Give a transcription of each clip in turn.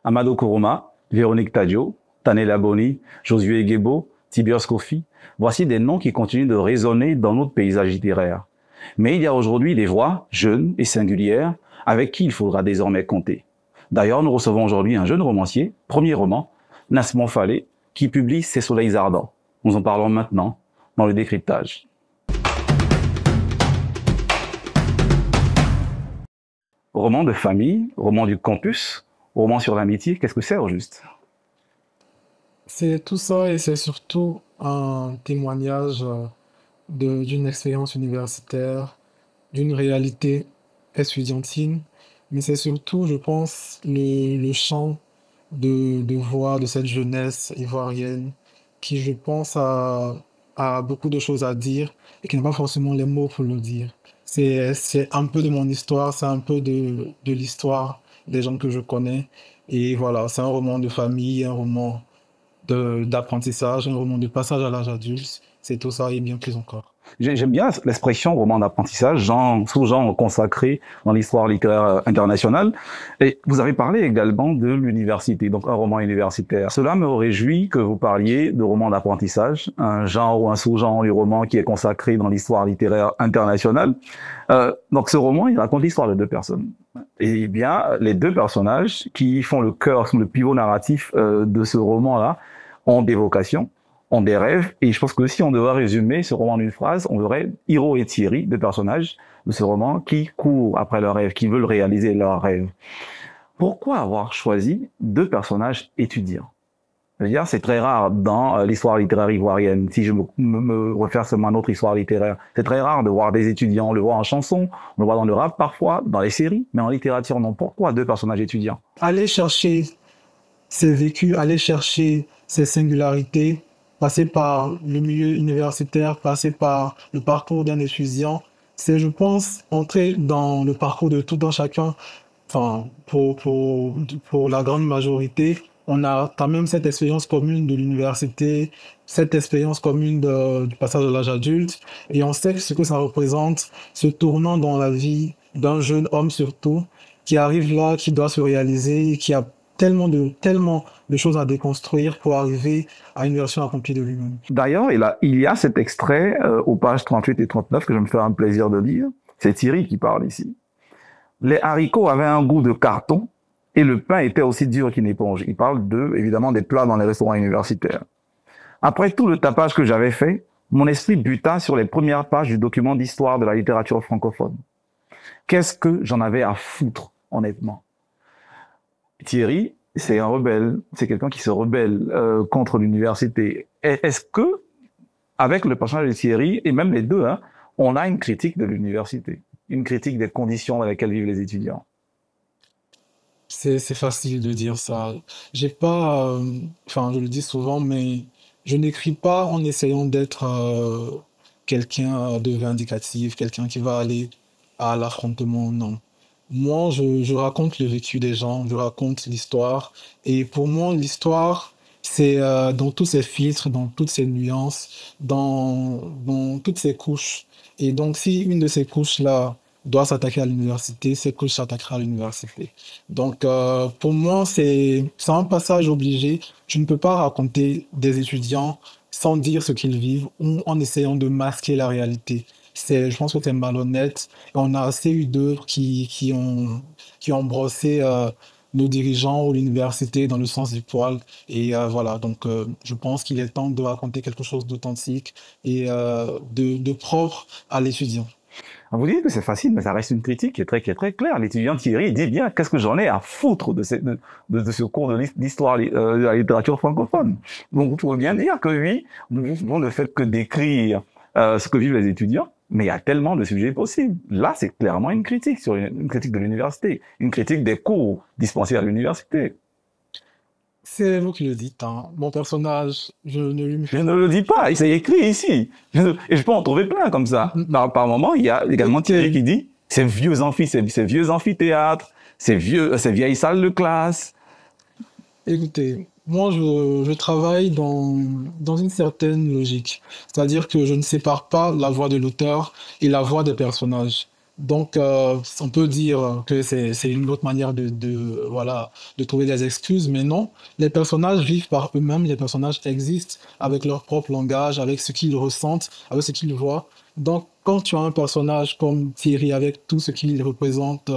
Amado Koroma, Véronique Tadio, Tanela Boni, Josué Guébo, Tiberius Kofi. Voici des noms qui continuent de résonner dans notre paysage littéraire. Mais il y a aujourd'hui des voix jeunes et singulières avec qui il faudra désormais compter. D'ailleurs, nous recevons aujourd'hui un jeune romancier, premier roman, Nasmon Falé, qui publie Ces soleils ardents. Nous en parlons maintenant dans le décryptage. Roman de famille, roman du campus, roman sur l'amitié, qu'est-ce que c'est au juste? C'est tout ça et c'est surtout un témoignage d'une expérience universitaire, d'une réalité estudiantine, mais c'est surtout, je pense, le chant de voix de cette jeunesse ivoirienne qui, je pense, a beaucoup de choses à dire et qui n'a pas forcément les mots pour le dire. C'est un peu de mon histoire, c'est un peu de l'histoire des gens que je connais. Et voilà, c'est un roman de famille, un roman d'apprentissage, un roman de passage à l'âge adulte. C'est tout ça et bien plus encore. J'aime bien l'expression roman d'apprentissage, sous-genre consacré dans l'histoire littéraire internationale. Et vous avez parlé également de l'université, donc un roman universitaire. Cela me réjouit que vous parliez de roman d'apprentissage, un genre ou un sous-genre du roman qui est consacré dans l'histoire littéraire internationale. Donc ce roman, il raconte l'histoire de deux personnes. Et bien, les deux personnages qui font le cœur, sont le pivot narratif de ce roman-là, ont des vocations, ont des rêves, et je pense que si on devait résumer ce roman d'une phrase, on verrait Hiro et Thierry, deux personnages de ce roman qui courent après leurs rêves, qui veulent réaliser leurs rêves. Pourquoi avoir choisi deux personnages étudiants? Je veux dire, c'est très rare dans l'histoire littéraire ivoirienne. Si je me réfère seulement à notre histoire littéraire, c'est très rare de voir des étudiants. On le voit en chanson, on le voit dans le rap parfois, dans les séries, mais en littérature, non. Pourquoi deux personnages étudiants? Aller chercher ses vécus, aller chercher ses singularités, passer par le milieu universitaire, passer par le parcours d'un étudiant, c'est, je pense, entrer dans le parcours de tout un chacun. Enfin, pour la grande majorité, on a quand même cette expérience commune de l'université, cette expérience commune du passage de l'âge adulte, et on sait ce que ça représente, ce tournant dans la vie d'un jeune homme surtout, qui arrive là, qui doit se réaliser, qui a tellement de choses à déconstruire pour arriver à une version accomplie de lui-même. D'ailleurs, il y a cet extrait aux pages 38 et 39 que je me fais un plaisir de lire. C'est Thierry qui parle ici. Les haricots avaient un goût de carton et le pain était aussi dur qu'une éponge. Il parle évidemment des plats dans les restaurants universitaires. Après tout le tapage que j'avais fait, mon esprit buta sur les premières pages du document d'histoire de la littérature francophone. Qu'est-ce que j'en avais à foutre, honnêtement? Thierry, c'est un rebelle, c'est quelqu'un qui se rebelle contre l'université. Est-ce que, avec le personnage de Thierry, et même les deux, hein, on a une critique de l'université, une critique des conditions dans lesquelles vivent les étudiants? C'est facile de dire ça. J'ai pas, enfin, je le dis souvent, mais je n'écris pas en essayant d'être quelqu'un de vindicatif, quelqu'un qui va aller à l'affrontement, non. Moi, je raconte le vécu des gens, je raconte l'histoire. Et pour moi, l'histoire, c'est dans tous ces filtres, dans toutes ces nuances, dans toutes ces couches. Et donc, si une de ces couches-là doit s'attaquer à l'université, cette couche s'attaquera à l'université. Donc, pour moi, c'est un passage obligé. Tu ne peux pas raconter des étudiants sans dire ce qu'ils vivent ou en essayant de masquer la réalité. Je pense que c'est malhonnête. Et on a assez eu d'œuvres qui ont brossé nos dirigeants ou l'université dans le sens du poil. Et voilà, donc je pense qu'il est temps de raconter quelque chose d'authentique et de propre à l'étudiant. Vous dites que c'est facile, mais ça reste une critique qui est très claire. L'étudiant Thierry dit bien, qu'est-ce que j'en ai à foutre de ce cours d'histoire de la littérature francophone? Donc, vous pouvez bien dire que oui, nous ne fait que décrire ce que vivent les étudiants, mais il y a tellement de sujets possibles. Là, c'est clairement une critique sur une critique de l'université, une critique des cours dispensés à l'université. C'est vous qui le dites, hein. Mon personnage, je ne lui... Je ne le dis pas, c'est écrit ici. Et je peux en trouver plein comme ça. Par moment, il y a également Thierry qui dit, ces vieux ces vieux amphithéâtres, ces vieilles salles de classe. Écoutez, moi, je travaille dans une certaine logique. C'est-à-dire que je ne sépare pas la voix de l'auteur et la voix des personnages. Donc, on peut dire que c'est une autre manière voilà, de trouver des excuses, mais non. Les personnages vivent par eux-mêmes, les personnages existent avec leur propre langage, avec ce qu'ils ressentent, avec ce qu'ils voient. Donc, quand tu as un personnage comme Thierry, avec tout ce qu'il représente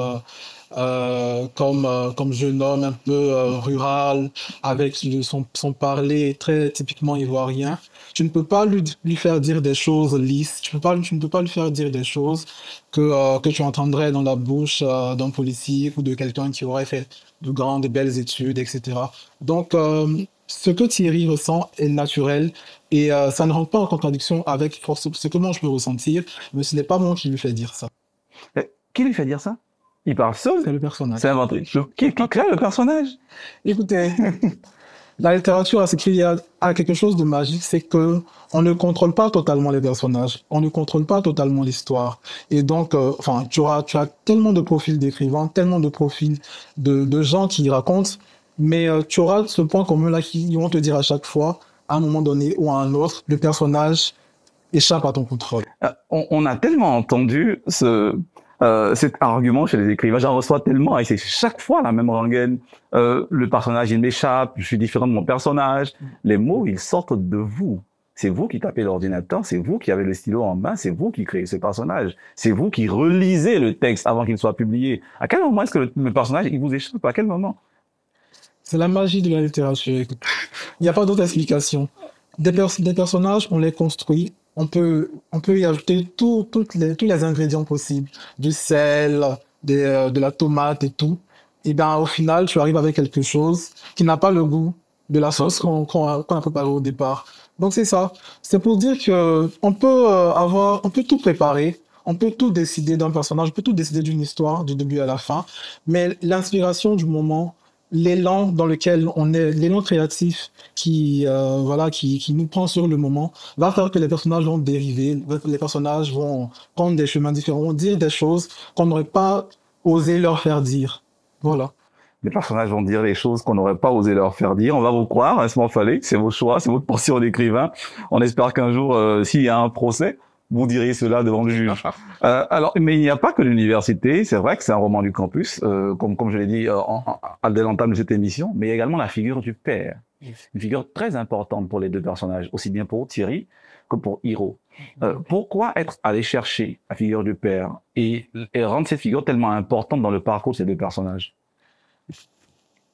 comme jeune homme un peu rural, avec son parler très typiquement ivoirien, tu ne peux pas lui faire dire des choses lisses, tu ne peux pas lui faire dire des choses que tu entendrais dans la bouche d'un policier ou de quelqu'un qui aurait fait de grandes et belles études, etc. Donc, ce que Thierry ressent est naturel et ça ne rentre pas en contradiction avec ce que moi je peux ressentir, mais ce n'est pas moi qui lui fais dire ça. Qui lui fait dire ça? Il parle seul? C'est le personnage. C'est inventé. Qui crée le personnage? Écoutez, la littérature a quelque chose de magique, c'est que on ne contrôle pas totalement les personnages, on ne contrôle pas totalement l'histoire. Et donc, enfin, tu as tellement de profils d'écrivains, tellement de profils de gens qui racontent, mais tu auras ce point commun là qui vont te dire à chaque fois, à un moment donné ou à un autre, le personnage échappe à ton contrôle. On a tellement entendu cet argument chez les écrivains. J'en reçois tellement et c'est chaque fois la même rengaine. Le personnage, il m'échappe, je suis différent de mon personnage. Les mots, ils sortent de vous. C'est vous qui tapez l'ordinateur, c'est vous qui avez le stylo en main, c'est vous qui créez ce personnage. C'est vous qui relisez le texte avant qu'il soit publié. À quel moment est-ce que le personnage, il vous échappe? À quel moment? C'est la magie de la littérature. Écoute. Il n'y a pas d'autre explication. Des personnages, on les construit. On peut y ajouter tous les ingrédients possibles. Du sel, de la tomate et tout. Et bien, au final, tu arrives avec quelque chose qui n'a pas le goût de la sauce qu'on a préparée au départ. Donc, c'est ça. C'est pour dire que on peut tout préparer. On peut tout décider d'un personnage, on peut tout décider d'une histoire, du début à la fin. Mais l'inspiration du moment, l'élan dans lequel on est, l'élan créatif voilà, qui nous prend sur le moment, va faire que les personnages vont dériver, les personnages vont prendre des chemins différents, vont dire des choses qu'on n'aurait pas osé leur faire dire. Voilà. Les personnages vont dire les choses qu'on n'aurait pas osé leur faire dire. On va vous croire, hein, ce m'en fallait. C'est vos choix, c'est votre portion d'écrivain. On espère qu'un jour, s'il y a un procès, vous direz cela devant le juge. Alors, mais il n'y a pas que l'université. C'est vrai que c'est un roman du campus, comme je l'ai dit dès l'entame de cette émission, mais il y a également la figure du père. Une figure très importante pour les deux personnages, aussi bien pour Thierry que pour Hiro. Pourquoi être allé chercher la figure du père et rendre cette figure tellement importante dans le parcours de ces deux personnages?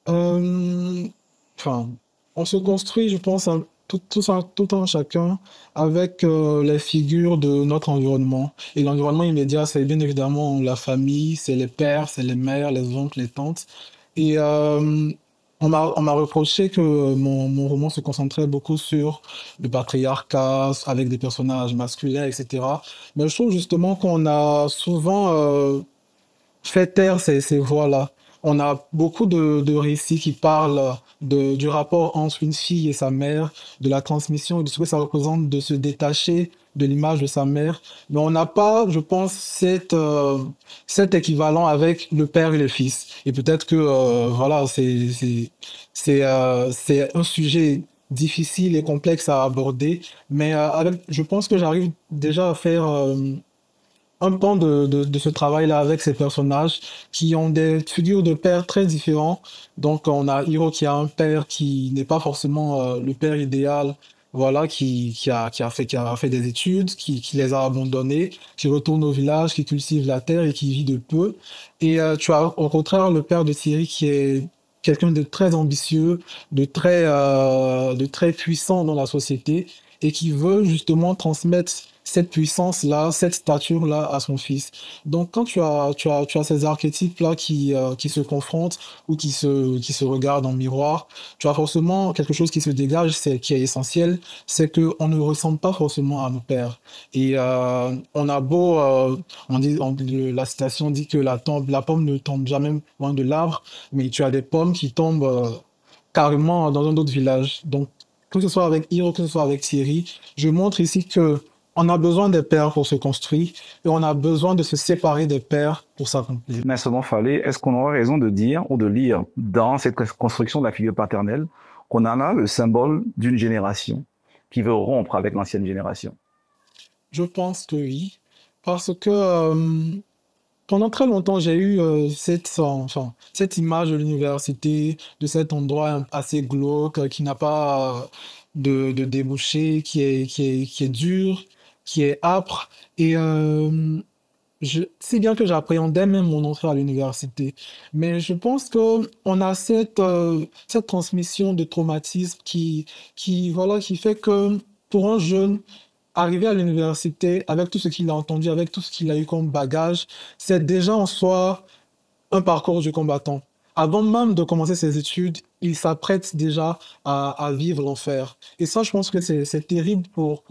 Enfin, on se construit, je pense, tout un chacun avec les figures de notre environnement. Et l'environnement immédiat, c'est bien évidemment la famille, c'est les pères, c'est les mères, les oncles, les tantes. Et on m'a reproché que mon roman se concentrait beaucoup sur le patriarcat, avec des personnages masculins, etc. Mais je trouve justement qu'on a souvent fait taire ces voix-là. On a beaucoup de récits qui parlent du rapport entre une fille et sa mère, de la transmission et de ce que ça représente de se détacher de l'image de sa mère. Mais on n'a pas, je pense, cet équivalent avec le père et le fils. Et peut-être que, voilà, c'est un sujet difficile et complexe à aborder, mais je pense que j'arrive déjà à faire un pan de ce travail-là avec ces personnages qui ont des figures de pères très différents. Donc, on a Hiro qui a un père qui n'est pas forcément le père idéal, voilà, qui a fait des études, qui les a abandonnés, qui retourne au village, qui cultive la terre et qui vit de peu. Et tu as au contraire le père de Thierry qui est quelqu'un de très ambitieux, de très puissant dans la société et qui veut justement transmettre cette puissance-là, cette stature-là à son fils. Donc, quand tu as ces archétypes-là qui se confrontent ou qui se regardent en miroir, tu as forcément quelque chose qui se dégage, qui est essentiel, c'est qu'on ne ressemble pas forcément à nos pères. Et on a beau, la citation dit que la pomme ne tombe jamais loin de l'arbre, mais tu as des pommes qui tombent carrément dans un autre village. Donc, que ce soit avec Hiro, que ce soit avec Thierry, je montre ici que on a besoin des pères pour se construire et on a besoin de se séparer des pères pour s'accomplir. Mais seulement fallait, est-ce qu'on aurait raison de dire ou de lire dans cette construction de la figure paternelle qu'on en a le symbole d'une génération qui veut rompre avec l'ancienne génération? Je pense que oui, parce que pendant très longtemps, j'ai eu cette image de l'université, de cet endroit assez glauque, qui n'a pas de débouché, qui est dur, qui est âpre. Et si bien que j'appréhendais même mon entrée à l'université. Mais je pense que on a cette transmission de traumatisme voilà, qui fait que pour un jeune, arriver à l'université avec tout ce qu'il a entendu, avec tout ce qu'il a eu comme bagage, c'est déjà en soi un parcours du combattant. Avant même de commencer ses études, il s'apprête déjà à vivre l'enfer. Et ça, je pense que c'est terrible pour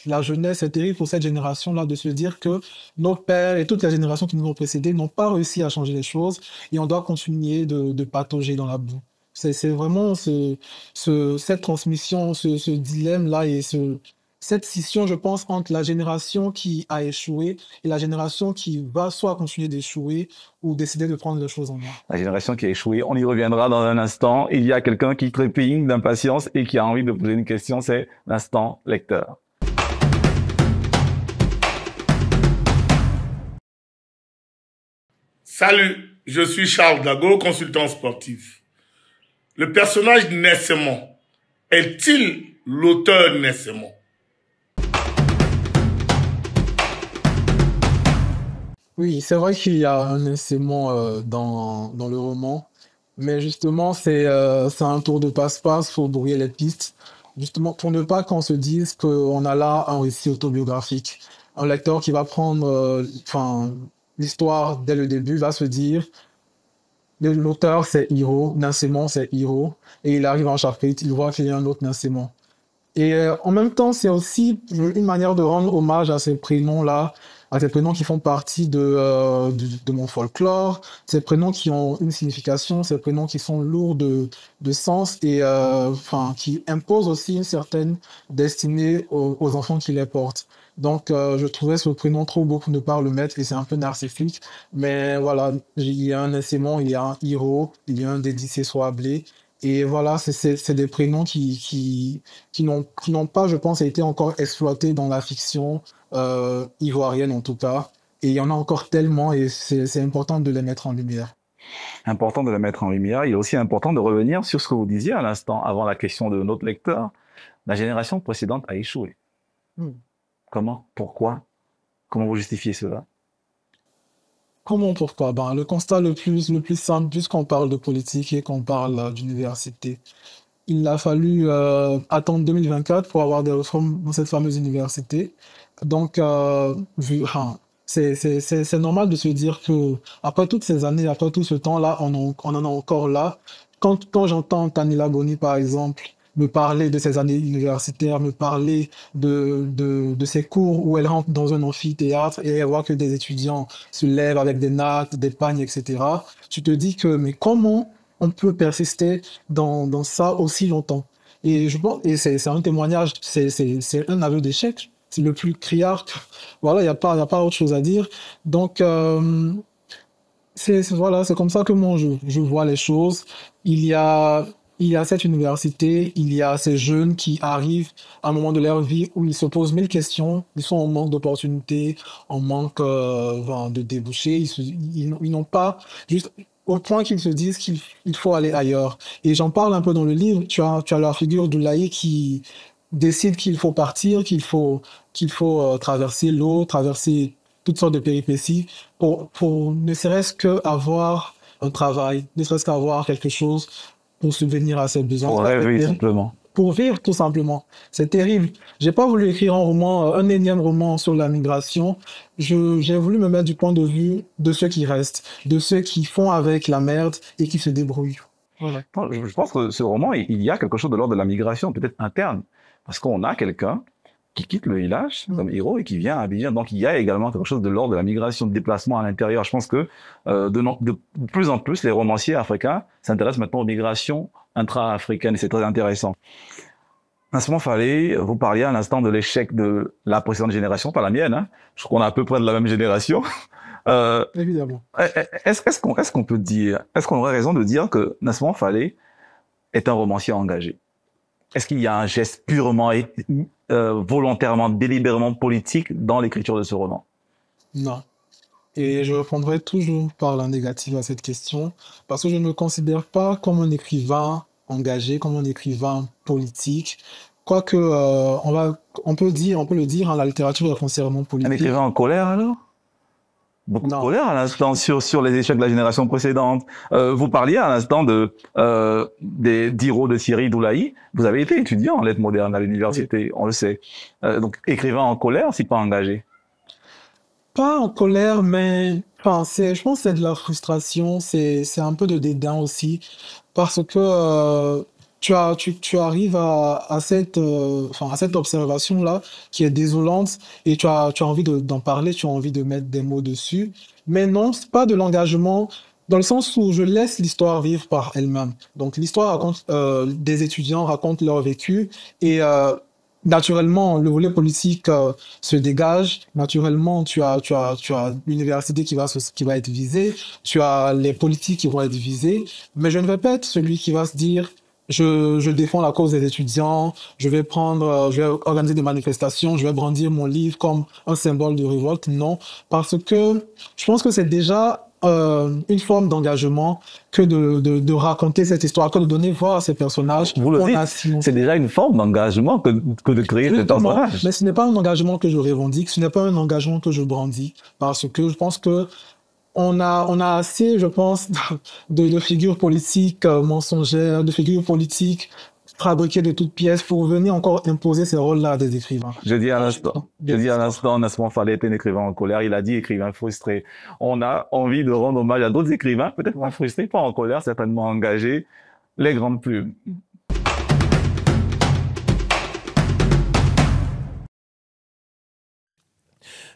la jeunesse, c'est terrible pour cette génération-là de se dire que nos pères et toutes les générations qui nous ont précédés n'ont pas réussi à changer les choses et on doit continuer de patauger dans la boue. C'est vraiment cette transmission, ce dilemme-là et cette scission, je pense, entre la génération qui a échoué et la génération qui va soit continuer d'échouer ou décider de prendre les choses en main. La génération qui a échoué, on y reviendra dans un instant. Il y a quelqu'un qui trépigne d'impatience et qui a envie de poser une question, c'est l'instant lecteur. Salut, je suis Charles Dago, consultant sportif. Le personnage Nessémon est-il l'auteur Nessémon? Oui, c'est vrai qu'il y a un essaiement dans le roman, mais justement, c'est un tour de passe-passe pour brouiller les pistes, justement pour ne pas qu'on se dise qu'on a là un récit autobiographique. Un lecteur qui va prendre l'histoire dès le début va se dire, l'auteur c'est Hiro, Nasciment c'est Hiro, et il arrive en chapitre, il voit qu'il y a un autre Nasciment. Et en même temps, c'est aussi une manière de rendre hommage à ces prénoms-là, à ces prénoms qui font partie de mon folklore, ces prénoms qui ont une signification, ces prénoms qui sont lourds de sens et qui imposent aussi une certaine destinée aux enfants qui les portent. Donc, je trouvais ce prénom trop beau pour ne pas le mettre et c'est un peu narcissique. Mais voilà, il y a un Nessémon, il y a un Hiro, il y a un Dédicé Soablé. Et voilà, c'est des prénoms qui n'ont pas, je pense, été encore exploités dans la fiction ivoirienne en tout cas. Et il y en a encore tellement et c'est important de les mettre en lumière. Important de les mettre en lumière. Il est aussi important de revenir sur ce que vous disiez à l'instant, avant la question de notre lecteur. La génération précédente a échoué. Comment? Pourquoi? Comment vous justifiez cela? Comment, pourquoi? Ben, le constat le plus simple, puisqu'on parle de politique et qu'on parle d'université, il a fallu attendre 2024 pour avoir des réformes dans cette fameuse université. Donc, c'est normal de se dire que après toutes ces années, après tout ce temps-là, on en est encore là. Quand j'entends Tanila Boni, par exemple, me parler de ses années universitaires, me parler de ses cours où elle rentre dans un amphithéâtre et elle voit que des étudiants se lèvent avec des nattes, des pagnes, etc. Tu te dis que, mais comment on peut persister dans ça aussi longtemps? Et je pense, et c'est un témoignage, c'est un aveu d'échec. C'est le plus criard. Voilà, il n'y a pas autre chose à dire. Donc, voilà, c'est comme ça que moi je vois les choses. Il y a, il y a cette université, il y a ces jeunes qui arrivent à un moment de leur vie où ils se posent mille questions, ils sont en manque d'opportunités, en manque de débouchés, ils n'ont pas, juste au point qu'ils se disent qu'il faut aller ailleurs. Et j'en parle un peu dans le livre, tu as la figure d'Oulaye qui décide qu'il faut partir, qu'il faut traverser l'eau, traverser toutes sortes de péripéties pour ne serait-ce qu'avoir un travail, ne serait-ce qu'avoir quelque chose pour subvenir à ses besoins. Pour rêver, simplement. Pour vivre, tout simplement. C'est terrible. J'ai pas voulu écrire un roman, un énième roman sur la migration. J'ai voulu me mettre du point de vue de ceux qui restent, de ceux qui font avec la merde et qui se débrouillent. Voilà. Je pense que ce roman, il y a quelque chose de l'ordre de la migration, peut-être interne. Parce qu'on a quelqu'un qui quitte le village comme héros et qui vient à Abidjan. Donc il y a également quelque chose de l'ordre de la migration, de déplacement à l'intérieur. Je pense que de plus en plus, les romanciers africains s'intéressent maintenant aux migrations intra-africaines et c'est très intéressant. Nasciment Fallé, vous parliez à l'instant de l'échec de la précédente génération, pas la mienne. Hein. Je crois qu'on est à peu près de la même génération. Évidemment. Est-ce qu'on peut dire, est-ce qu'on aurait raison de dire que Nasciment Fallé est un romancier engagé? Est-ce qu'il y a un geste purement et volontairement, délibérément politique dans l'écriture de ce roman? Non. Et je répondrai toujours par la négative à cette question, parce que je ne me considère pas comme un écrivain engagé, comme un écrivain politique. Quoique, on peut le dire, hein, la littérature est foncièrement Un politique. écrivain en colère alors? Beaucoup de Non. colère à l'instant sur les échecs de la génération précédente. Vous parliez à l'instant d'Hiro de Thierry Doulaï. Vous avez été étudiant en lettres modernes à l'université, on le sait. Donc écrivain en colère, c'est pas engagé. Pas en colère, mais enfin, je pense que c'est de la frustration, c'est un peu de dédain aussi, parce que tu arrives à à cette observation-là qui est désolante et tu as envie d'en parler, tu as envie de mettre des mots dessus. Mais non, c'est pas de l'engagement dans le sens où je laisse l'histoire vivre par elle-même. Donc l'histoire raconte, des étudiants racontent leur vécu et naturellement le volet politique se dégage. Naturellement, tu as l'université qui va être visée, tu as les politiques qui vont être visés, mais je ne vais pas être celui qui va se dire je défends la cause des étudiants, je vais organiser des manifestations, je vais brandir mon livre comme un symbole de révolte. Non, parce que je pense que c'est déjà une forme d'engagement que de raconter cette histoire, que de donner voix à ces personnages. Vous le dites, c'est déjà une forme d'engagement que de créer ce personnage. Mais ce n'est pas un engagement que je revendique, ce n'est pas un engagement que je brandis, parce que je pense que on a assez, je pense, de figures politiques mensongères, de figures politiques fabriquées de toutes pièces pour venir encore imposer ces rôles-là à des écrivains. Je dis à l'instant, Nasmon Falé est un écrivain en colère. Il a dit écrivain frustré. On a envie de rendre hommage à d'autres écrivains, peut-être pas frustrés, pas en colère, certainement engagés, les grandes plumes.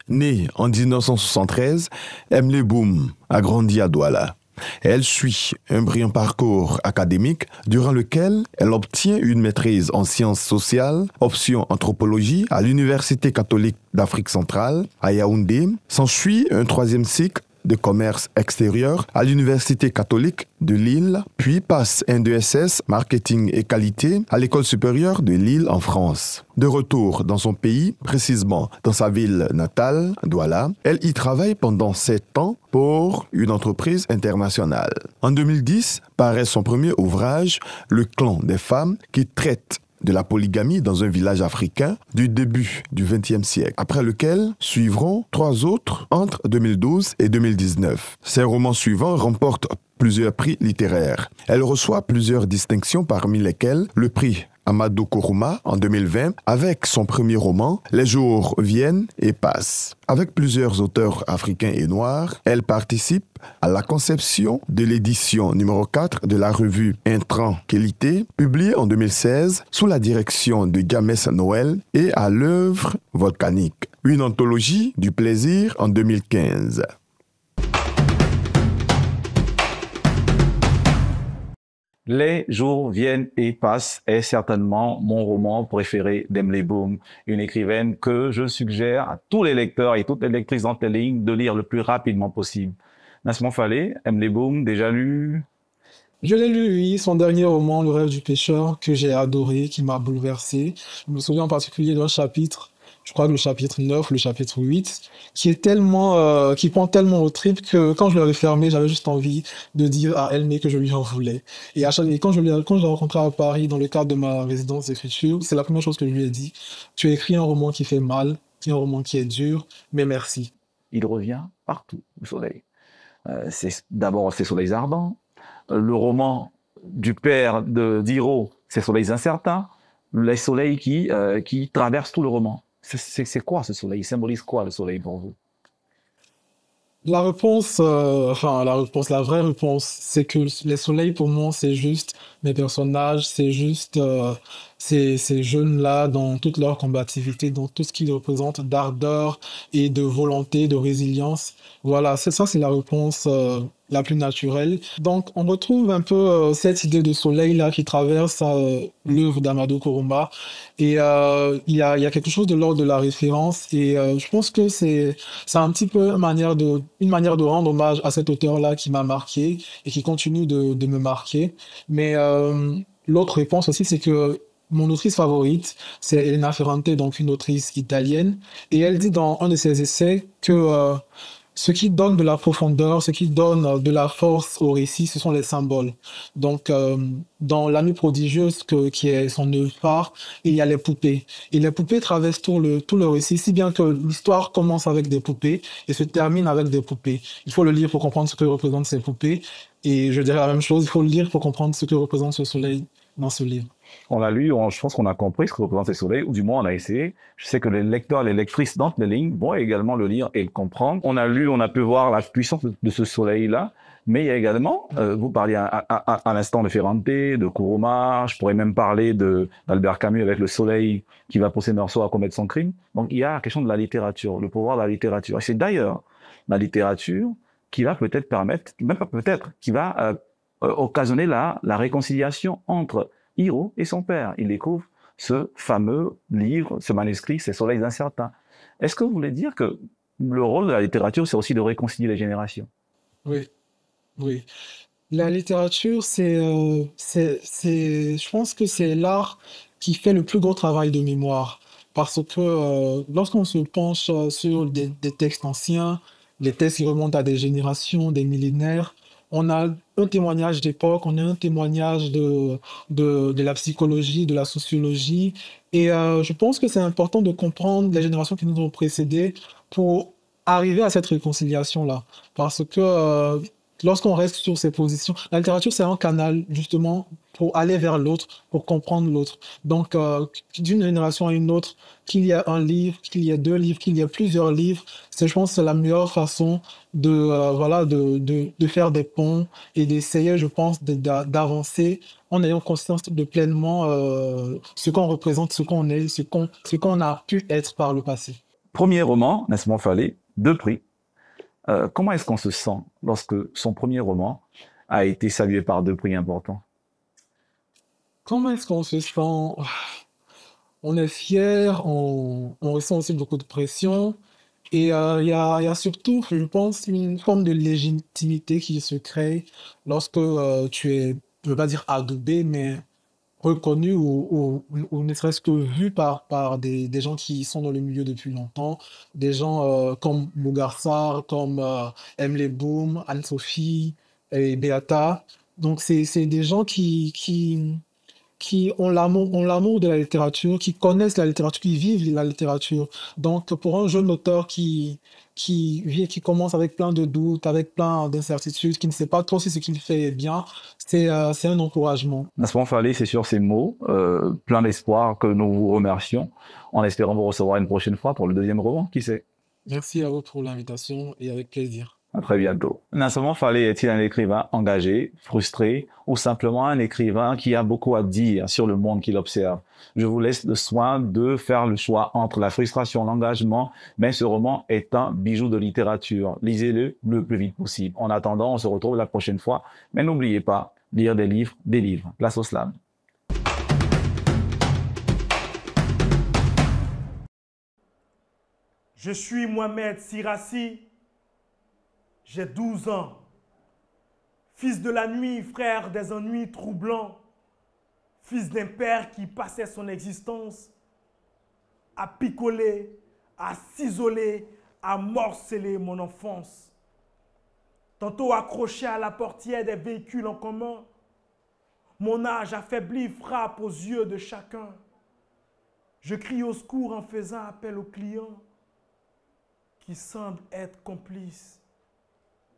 Née en 1973, Emily Boom a grandi à Douala. Elle suit un brillant parcours académique durant lequel elle obtient une maîtrise en sciences sociales, option anthropologie à l'Université catholique d'Afrique centrale à Yaoundé. S'ensuit un troisième cycle de commerce extérieur à l'Université catholique de Lille, puis passe un DSS marketing et qualité à l'École supérieure de Lille en France. De retour dans son pays, précisément dans sa ville natale, Douala, elle y travaille pendant 7 ans pour une entreprise internationale. En 2010, paraît son premier ouvrage, Le clan des femmes, qui traite de la polygamie dans un village africain du début du XXe siècle, après lequel suivront 3 autres entre 2012 et 2019. Ses romans suivants remportent plusieurs prix littéraires. Elle reçoit plusieurs distinctions, parmi lesquelles le prix Amadou Kourouma en 2020 avec son premier roman Les jours viennent et passent. Avec plusieurs auteurs africains et noirs, elle participe à la conception de l'édition numéro 4 de la revue Intranquillité, publiée en 2016 sous la direction de James Noël, et à l'œuvre volcanique, une anthologie du plaisir en 2015. Les jours viennent et passent est certainement mon roman préféré d'Emily Boom, une écrivaine que je suggère à tous les lecteurs et toutes les lectrices en ligne de lire le plus rapidement possible. Nasmon Falé, Emily Boom, déjà lu? Je l'ai lu, oui, son dernier roman, Le rêve du pêcheur, que j'ai adoré, qui m'a bouleversé. Je me souviens en particulier d'un chapitre, je crois que le chapitre 9, le chapitre 8, qui est tellement, qui prend tellement au trip que quand je l'avais fermé, j'avais juste envie de dire à Elmé que je lui en voulais. Et quand je l'ai rencontré à Paris dans le cadre de ma résidence d'écriture, c'est la première chose que je lui ai dit. Tu as écrit un roman qui fait mal, un roman qui est dur, mais merci. Il revient partout, le soleil. D'abord, c'est Soleils ardents. Le roman du père d'Hiro, c'est Soleils incertains. Les soleils qui traversent tout le roman. C'est quoi ce soleil? Il symbolise quoi le soleil pour vous? La réponse, la vraie réponse, c'est que les soleils pour moi, c'est juste mes personnages, c'est juste ces jeunes-là dans toute leur combativité, dans tout ce qu'ils représentent d'ardeur et de volonté, de résilience. Voilà, c'est la réponse la plus naturelle. Donc, on retrouve un peu cette idée de soleil-là qui traverse l'œuvre d'Amadou Kourouma. Et il y a quelque chose de l'ordre de la référence. Et je pense que c'est un petit peu une manière de rendre hommage à cet auteur-là qui m'a marqué et qui continue de me marquer. Mais l'autre réponse aussi, c'est que mon autrice favorite, c'est Elena Ferrante, donc une autrice italienne. Et elle dit dans un de ses essais que ce qui donne de la profondeur, ce qui donne de la force au récit, ce sont les symboles. Donc, dans La Nuit prodigieuse, qui est son œuvre phare, il y a les poupées. Et les poupées traversent tout le récit, si bien que l'histoire commence avec des poupées et se termine avec des poupées. Il faut le lire pour comprendre ce que représentent ces poupées. Et je dirais la même chose, il faut le lire pour comprendre ce que représente ce soleil dans ce livre. On l'a lu, je pense qu'on a compris ce que représente le soleil, ou du moins on a essayé. Je sais que les lecteurs, les lectrices d'entre les lignes vont également le lire et le comprendre. On a lu, on a pu voir la puissance de ce soleil-là, mais il y a également, vous parliez à l'instant de Ferrante, de Kuruma, je pourrais même parler d'Albert Camus avec le soleil qui va pousser Meursault à commettre son crime. Donc il y a la question de la littérature, le pouvoir de la littérature. Et c'est d'ailleurs la littérature qui va peut-être permettre, même pas peut-être, qui va occasionner la réconciliation entre Hiro et son père. Il découvre ce fameux livre, ce manuscrit, ces soleils incertains. Est-ce que vous voulez dire que le rôle de la littérature, c'est aussi de réconcilier les générations? Oui, oui. La littérature, je pense que c'est l'art qui fait le plus gros travail de mémoire. Parce que lorsqu'on se penche sur des textes anciens, les textes qui remontent à des générations, des millénaires, on a un témoignage d'époque, on a un témoignage de la psychologie, de la sociologie. Et je pense que c'est important de comprendre les générations qui nous ont précédés pour arriver à cette réconciliation-là. Parce que lorsqu'on reste sur ces positions, la littérature, c'est un canal justement pour aller vers l'autre, pour comprendre l'autre. Donc, d'une génération à une autre, qu'il y ait un livre, qu'il y ait deux livres, qu'il y ait plusieurs livres, je pense que c'est la meilleure façon de faire des ponts et d'essayer, je pense, d'avancer en ayant conscience de pleinement ce qu'on représente, ce qu'on est, ce qu'on a pu être par le passé. Premier roman, Nesmond Fallet, 2 prix. Comment est-ce qu'on se sent lorsque son premier roman a été salué par 2 prix importants? Comment est-ce qu'on se sent? On est fier, on ressent aussi beaucoup de pression. Et il y a surtout, je pense, une forme de légitimité qui se crée lorsque tu es, je ne veux pas dire adoubé, mais reconnu ou ne serait-ce que vu par des gens qui sont dans le milieu depuis longtemps, des gens comme Bougar Sarr, comme Emily Boom, Anne-Sophie et Beata. Donc c'est des gens qui ont l'amour de la littérature, qui connaissent la littérature, qui vivent la littérature. Donc, pour un jeune auteur qui commence avec plein de doutes, avec plein d'incertitudes, qui ne sait pas trop si ce qu'il fait est bien, c'est un encouragement. Nesmond Fallet, c'est sur ces mots, plein d'espoir, que nous vous remercions, en espérant vous recevoir une prochaine fois pour le 2e roman, qui sait. Merci à vous pour l'invitation et avec plaisir. À très bientôt. Nesmond Fallet est-il un écrivain engagé, frustré, ou simplement un écrivain qui a beaucoup à dire sur le monde qu'il observe? Je vous laisse le soin de faire le choix entre la frustration et l'engagement, mais ce roman est un bijou de littérature. Lisez-le le plus vite possible. En attendant, on se retrouve la prochaine fois, mais n'oubliez pas, lire des livres. Place au slam. Je suis Mohamed Sirassi. J'ai 12 ans, fils de la nuit, frère des ennuis troublants, fils d'un père qui passait son existence à picoler, à s'isoler, à morceler mon enfance. Tantôt accroché à la portière des véhicules en commun, mon âge affaibli frappe aux yeux de chacun. Je crie au secours en faisant appel aux clients qui semblent être complices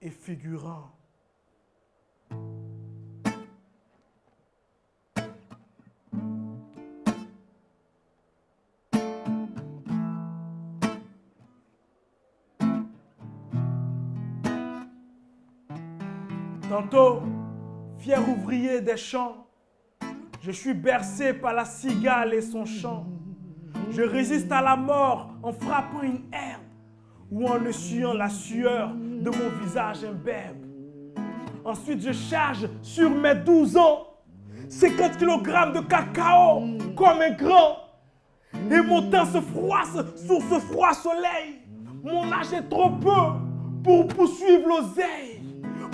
et figurant. Tantôt, fier ouvrier des champs, je suis bercé par la cigale et son chant. Je résiste à la mort en frappant une herbe ou en essuyant la sueur de mon visage imberbe. Ensuite, je charge sur mes 12 ans 50 kg de cacao comme un grand. Et mon teint se froisse sous ce froid soleil. Mon âge est trop peu pour poursuivre l'oseille.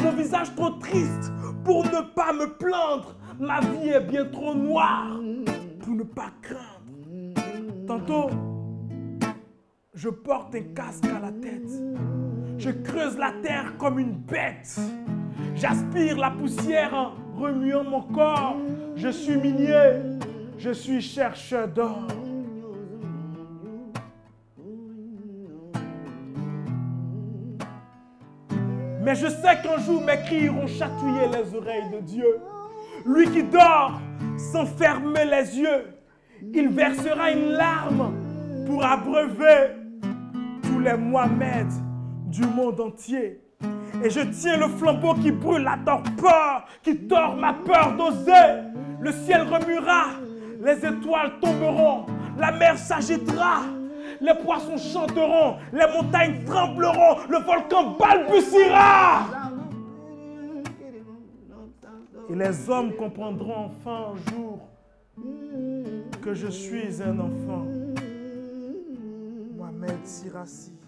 Mon visage trop triste pour ne pas me plaindre. Ma vie est bien trop noire pour ne pas craindre. Tantôt, je porte un casque à la tête. Je creuse la terre comme une bête. J'aspire la poussière en remuant mon corps. Je suis minier, je suis chercheur d'or. Mais je sais qu'un jour mes cris iront chatouiller les oreilles de Dieu. Lui qui dort sans fermer les yeux, il versera une larme pour abreuver tous les Mohamed du monde entier. Et je tiens le flambeau qui brûle la torpeur, qui tord ma peur d'oser. Le ciel remuera, les étoiles tomberont, la mer s'agitera, les poissons chanteront, les montagnes trembleront, le volcan balbutiera. Et les hommes comprendront enfin un jour que je suis un enfant. Mohamed Sirassi.